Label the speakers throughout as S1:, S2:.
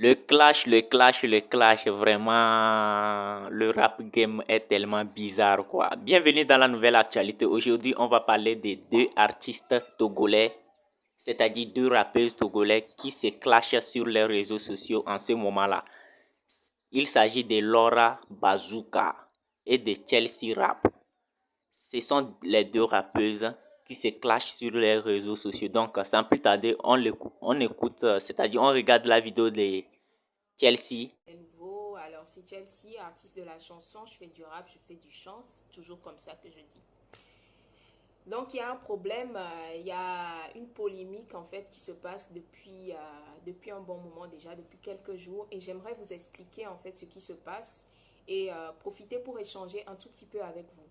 S1: Le clash, vraiment, le rap game est tellement bizarre, quoi. Bienvenue dans la nouvelle actualité. Aujourd'hui, on va parler des deux artistes togolais, c'est-à-dire deux rappeuses togolais qui se clashent sur les réseaux sociaux en ce moment-là. Il s'agit de Laura Bazooka et de Chelsea Rap. Ce sont les deux rappeuses qui se clashent sur les réseaux sociaux. Donc, sans plus tarder, on écoute, c'est-à-dire on regarde la vidéo de Chelsea.
S2: Nouveau, alors c'est Chelsea, artiste de la chanson, je fais du rap, je fais du chant, toujours comme ça que je dis. Donc il y a un problème, il y a une polémique en fait qui se passe depuis un bon moment déjà, depuis quelques jours, et j'aimerais vous expliquer en fait ce qui se passe et profiter pour échanger un tout petit peu avec vous.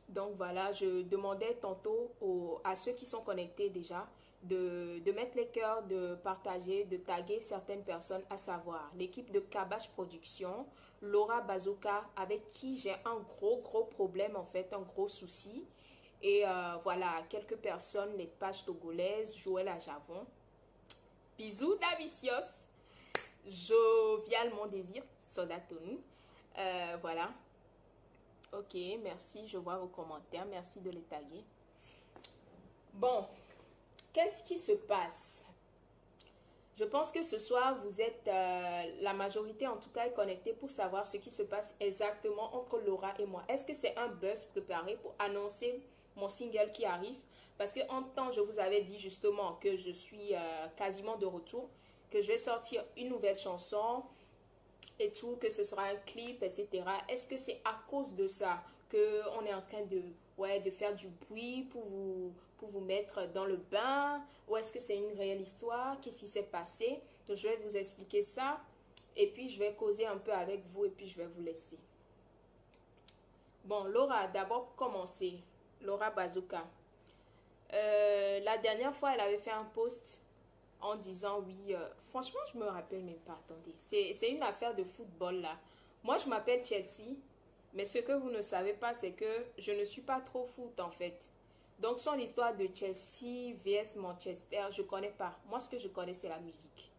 S2: Donc voilà, je demandais tantôt à ceux qui sont connectés déjà de mettre les cœurs, de partager, de taguer certaines personnes, à savoir l'équipe de Kabash Production, Laura Bazooka, avec qui j'ai un gros problème en fait, un gros souci. Et voilà, quelques personnes, les pages togolaises, Joël Ajavon. Bisous Davicios, Jovial Mon Désir, Sodatonu. Voilà. Ok, merci, je vois vos commentaires, merci de les taguer. Bon, qu'est-ce qui se passe? Je pense que ce soir, vous êtes, la majorité en tout cas est connectée pour savoir ce qui se passe exactement entre Laura et moi. Est-ce que c'est un buzz préparé pour annoncer mon single qui arrive? Parce que en temps, je vous avais dit justement que je suis quasiment de retour, que je vais sortir une nouvelle chanson et tout, que ce sera un clip, etc. Est-ce que c'est à cause de ça qu'on est en train de faire du bruit pour vous mettre dans le bain? Ou est-ce que c'est une réelle histoire? Qu'est-ce qui s'est passé? Donc, je vais vous expliquer ça. Et puis, je vais causer un peu avec vous et puis je vais vous laisser. Bon, Laura, d'abord pour commencer, Laura Bazooka. La dernière fois, elle avait fait un post en disant oui, franchement, je me rappelle même pas, attendez, c'est une affaire de football là. Moi, je m'appelle Chelsea, mais ce que vous ne savez pas, c'est que je ne suis pas trop foot en fait. Donc, son histoire de Chelsea vs Manchester, je connais pas. Moi, ce que je connais, c'est la musique.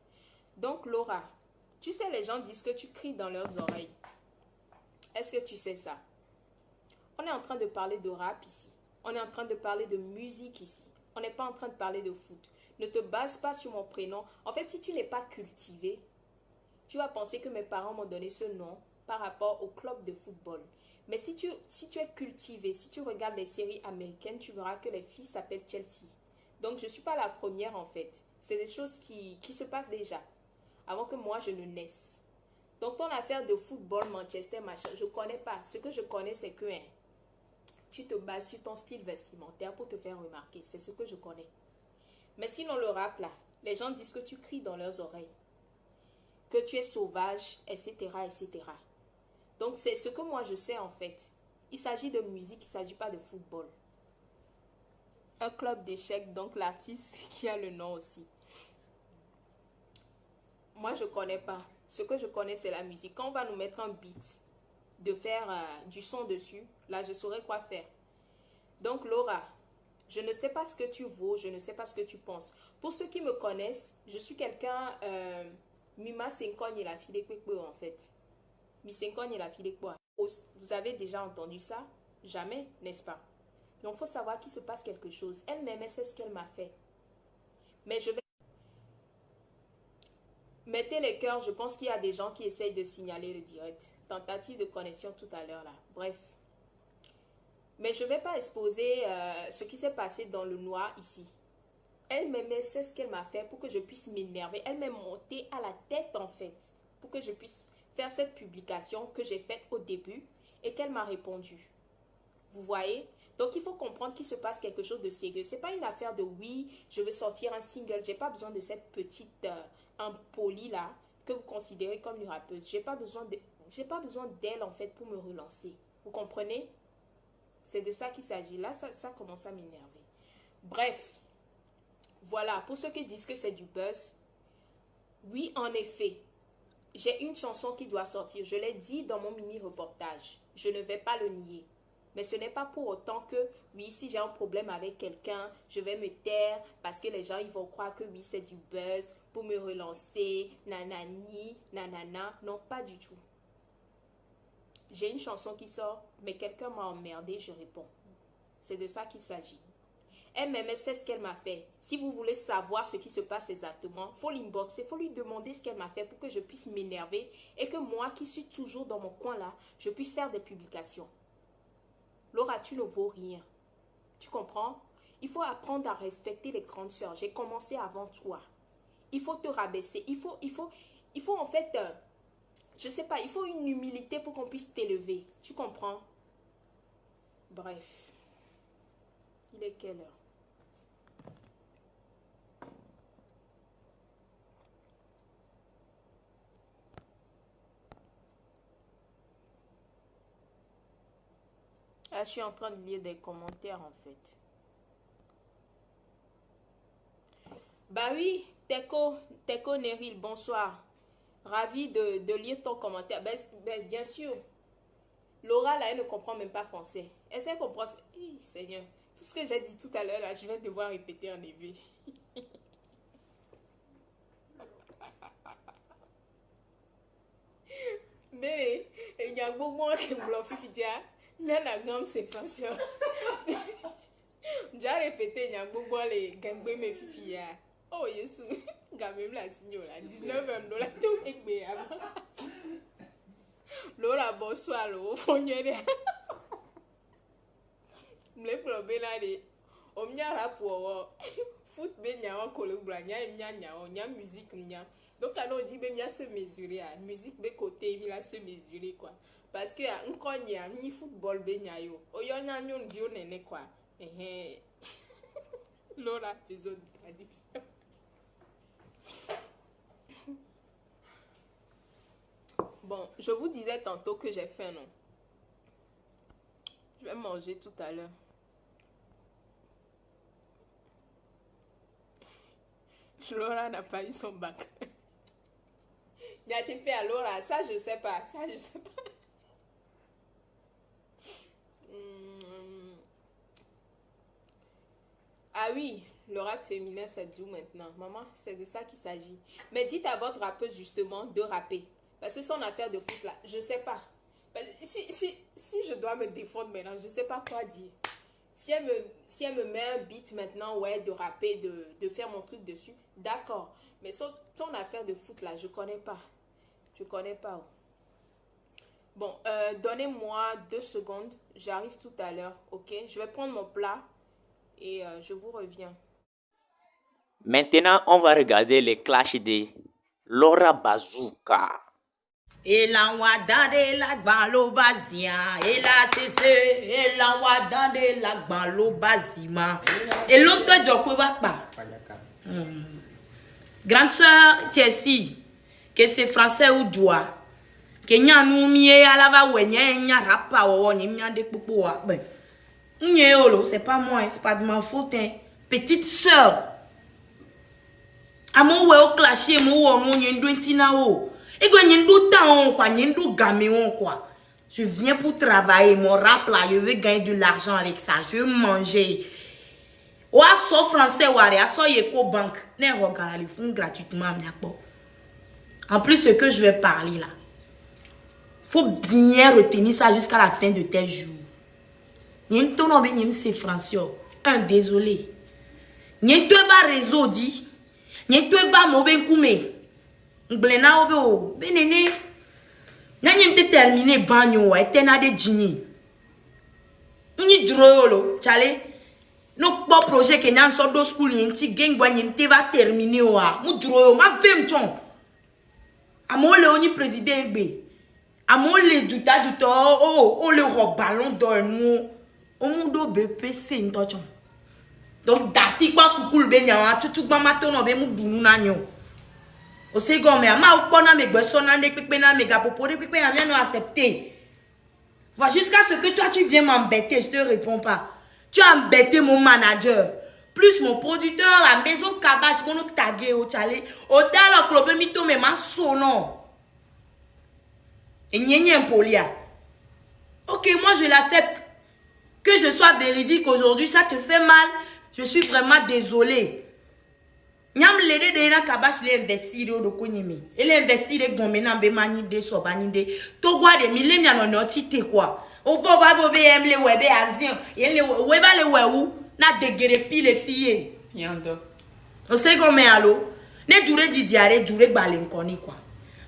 S2: Donc, Laura, tu sais, les gens disent que tu cries dans leurs oreilles. Est-ce que tu sais ça? On est en train de parler de rap ici. On est en train de parler de musique ici. On n'est pas en train de parler de foot. Ne te base pas sur mon prénom. En fait, si tu n'es pas cultivé, tu vas penser que mes parents m'ont donné ce nom par rapport au club de football. Mais si tu es cultivé, si tu regardes les séries américaines, tu verras que les filles s'appellent Chelsea. Donc, je ne suis pas la première en fait. C'est des choses qui se passent déjà, avant que moi je ne naisse. Donc, ton affaire de football, Manchester, machin, je ne connais pas. Ce que je connais, c'est que tu te bases sur ton style vestimentaire pour te faire remarquer. C'est ce que je connais. Mais sinon, le rap, là, les gens disent que tu cries dans leurs oreilles, que tu es sauvage, etc., etc. Donc, c'est ce que moi, je sais, en fait. Il s'agit de musique, il ne s'agit pas de football. Un club d'échecs, donc l'artiste qui a le nom aussi. Moi, je ne connais pas. Ce que je connais, c'est la musique. Quand on va nous mettre un beat, de faire du son dessus, là, je saurais quoi faire. Donc, Laura, je ne sais pas ce que tu vaux, je ne sais pas ce que tu penses. Pour ceux qui me connaissent, je suis quelqu'un, Mima Senkogne et la fille de en fait. Mi Senkogne et la fille de Vous avez déjà entendu ça? Jamais, n'est-ce pas? Donc, il faut savoir qu'il se passe quelque chose. Elle-même, elle sait ce qu'elle m'a fait. Mais je vais... Mettez les cœurs, je pense qu'il y a des gens qui essayent de signaler le direct. Tentative de connexion tout à l'heure là. Bref. Mais je ne vais pas exposer ce qui s'est passé dans le noir ici. Elle-même, elle sait ce qu'elle m'a fait pour que je puisse m'énerver. Elle m'est montée à la tête en fait. Pour que je puisse faire cette publication que j'ai faite au début et qu'elle m'a répondu. Vous voyez? Donc il faut comprendre qu'il se passe quelque chose de sérieux. Ce n'est pas une affaire de oui, je veux sortir un single. Je n'ai pas besoin de cette petite impolie là que vous considérez comme une rappeuse. Je n'ai pas besoin d'elle en fait pour me relancer. Vous comprenez? C'est de ça qu'il s'agit. Là, ça commence à m'énerver. Bref, voilà. Pour ceux qui disent que c'est du buzz, oui, en effet, j'ai une chanson qui doit sortir. Je l'ai dit dans mon mini-reportage. Je ne vais pas le nier. Mais ce n'est pas pour autant que, oui, si j'ai un problème avec quelqu'un, je vais me taire parce que les gens, ils vont croire que oui, c'est du buzz pour me relancer, nanani, nanana. Non, pas du tout. J'ai une chanson qui sort, mais quelqu'un m'a emmerdé, je réponds. C'est de ça qu'il s'agit. Elle sait ce qu'elle m'a fait. Si vous voulez savoir ce qui se passe exactement, il faut l'inboxer, il faut lui demander ce qu'elle m'a fait pour que je puisse m'énerver et que moi qui suis toujours dans mon coin là, je puisse faire des publications. Laura, tu ne vaux rien. Tu comprends? Il faut apprendre à respecter les grandes sœurs. J'ai commencé avant toi. Il faut te rabaisser. Il faut en fait, je sais pas, il faut une humilité pour qu'on puisse t'élever. Tu comprends? Bref. Il est quelle heure? Ah, je suis en train de lire des commentaires en fait. Bah oui, Teko Neril, bonsoir. Ravi de lire ton commentaire. Bien sûr. Laura, là, elle ne comprend même pas français. Est-ce qu'elle comprend? Seigneur, tout ce que j'ai dit tout à l'heure, là, je vais devoir répéter en éveil. Mais, il y a beaucoup qui me l'ont fait dire. Il y a la gamme, c'est français. J'ai répété, il y a beaucoup les gangbé mes filles. Oh, Yesu, quand même la signora, 19 $, tout est bien. Lola, bonsoir, le fonnier. Me problème là, on m'y a pour foot, ben y a un collègue, y a musique, donc alors on dit ben y a se mesurer, musique de côté, il a se mesurer quoi. Parce que un cogne y a ni football ben y a yo, o y a un dio nene quoi. Lola, épisode traduction. Bon, je vous disais tantôt que j'ai faim, non? Je vais manger tout à l'heure. Laura n'a pas eu son bac. Il a été fait à Laura, ça je sais pas, ça je sais pas. Ah oui, le rap féminin c'est d'où maintenant? Maman, c'est de ça qu'il s'agit. Mais dites à votre rappeuse justement de rapper. Parce que son affaire de foot là, je sais pas. Si je dois me défendre maintenant, je sais pas quoi dire. Si elle me met un beat maintenant, ouais, de rapper, de faire mon truc dessus, d'accord. Mais son affaire de foot là, je connais pas. Je connais pas. Bon, donnez-moi 2 secondes. J'arrive tout à l'heure, ok? Je vais prendre mon plat et je vous reviens.
S1: Maintenant, on va regarder les clashs de Laura Bazooka.
S3: Et la wadande la gbalo bazia, et la cesse, et la wadande la gbalo bazima. Et l'oncle Joko Bakba. Grande sœur Chelsea, que c'est français ou doigt, que nya nous mie à la va wenye nya rapa ou nya de popo wa. Ben, c'est pas moi, c'est pas de ma faute. Hein. Petite sœur. Amo we o clasher mo wo no nyendo ntina o. Je viens pour travailler, mon rap là, je veux gagner de l'argent avec ça, je veux manger. Ou à so français ou à so yeko banque, ne regarde le fond gratuitement. En plus, ce que je vais parler là, faut bien retenir ça jusqu'à la fin de tes jours. N'y ton nom c'est français. Un désolé. N'y te va réseau dit, n'y te va moben koumé. Blena obo benene nanye te terminer banyo wa tena de djini ni droyolo chale no po projet ke nyan so do school yenti gengwa nyimte va terminer wa mu droyo ma vem chon amole oni président be amole duta o le ballon d'or mu o mu do BPC ntochon donc dasi kwa school be nyan tutu gba matono be mu dunu na nyo. Au second, mais ma upona me gbesona ne pipe na me gapopore pipe ya mien non accepté. Va jusqu'à ce que toi tu viens m'embêter, je te réponds pas. Tu as embêté mon manager, plus mon producteur, la maison Kabash, mon tagué au chale, au tal club mito me ma sono. Et nyenye polia. OK, moi je l'accepte. Que je sois véridique aujourd'hui, ça te fait mal. Je suis vraiment désolée. Nyam lede de na kabash le investir do konyimi. Ele investir de gombe na be mani de sobani de. To gwa de millennial no noti te quoi. O vo ba bo be emle webe azien. Yele weba le wewu na degere pi le fille.
S4: Yando.
S3: O se gome alo. Ne dure di diare dure gbale nkoni quoi.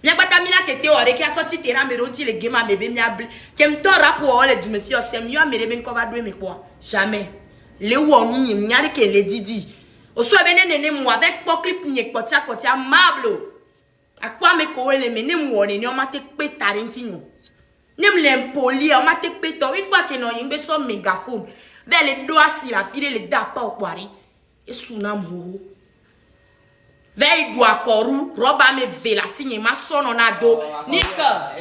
S3: Nya bata mina kete ore ki asoti tera me ronti le gema bebe mia ble. Kem to rapo ole du me fi osem yo mere ben ko ba do me quoi. Jamais. Le wonu nyim nyare ke le didi. Oso ebene nene mu avec clip nyek potia mablo. Akwa me ko ele me ne mu woni ni o ma te pe tarintinho. Nem l'impoli o ma te pe to une fois que no yimbe so mégaphone. Vers les doigts si la fille le da pa okwari. E suna mo. Vers doit koru roba me vela signe ma sono na do. Nika.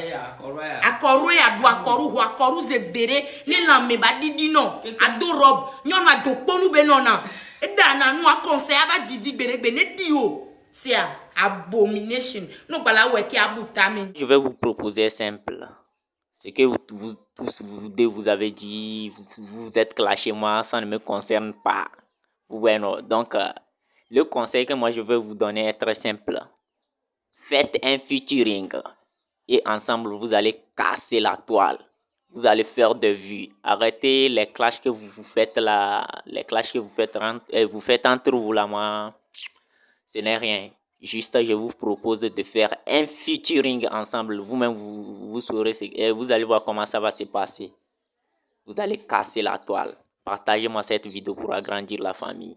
S3: Akoru ya doit koru ho akoru ze vere ni la me ba didi no. Ado rob nyon ma do ponu be nona. C'est abomination.
S1: Je vais vous proposer simple. Ce que vous tous vous avez dit, vous êtes clashé moi, ça ne me concerne pas. Bueno, donc le conseil que moi je vais vous donner est très simple. Faites un featuring et ensemble vous allez casser la toile. Vous allez faire des vues. Arrêtez les clashs que vous faites là. Les clashs que vous faites entre vous là, moi. Ce n'est rien. Juste, je vous propose de faire un featuring ensemble. Vous-même, vous saurez. Et vous allez voir comment ça va se passer. Vous allez casser la toile. Partagez-moi cette vidéo pour agrandir la famille.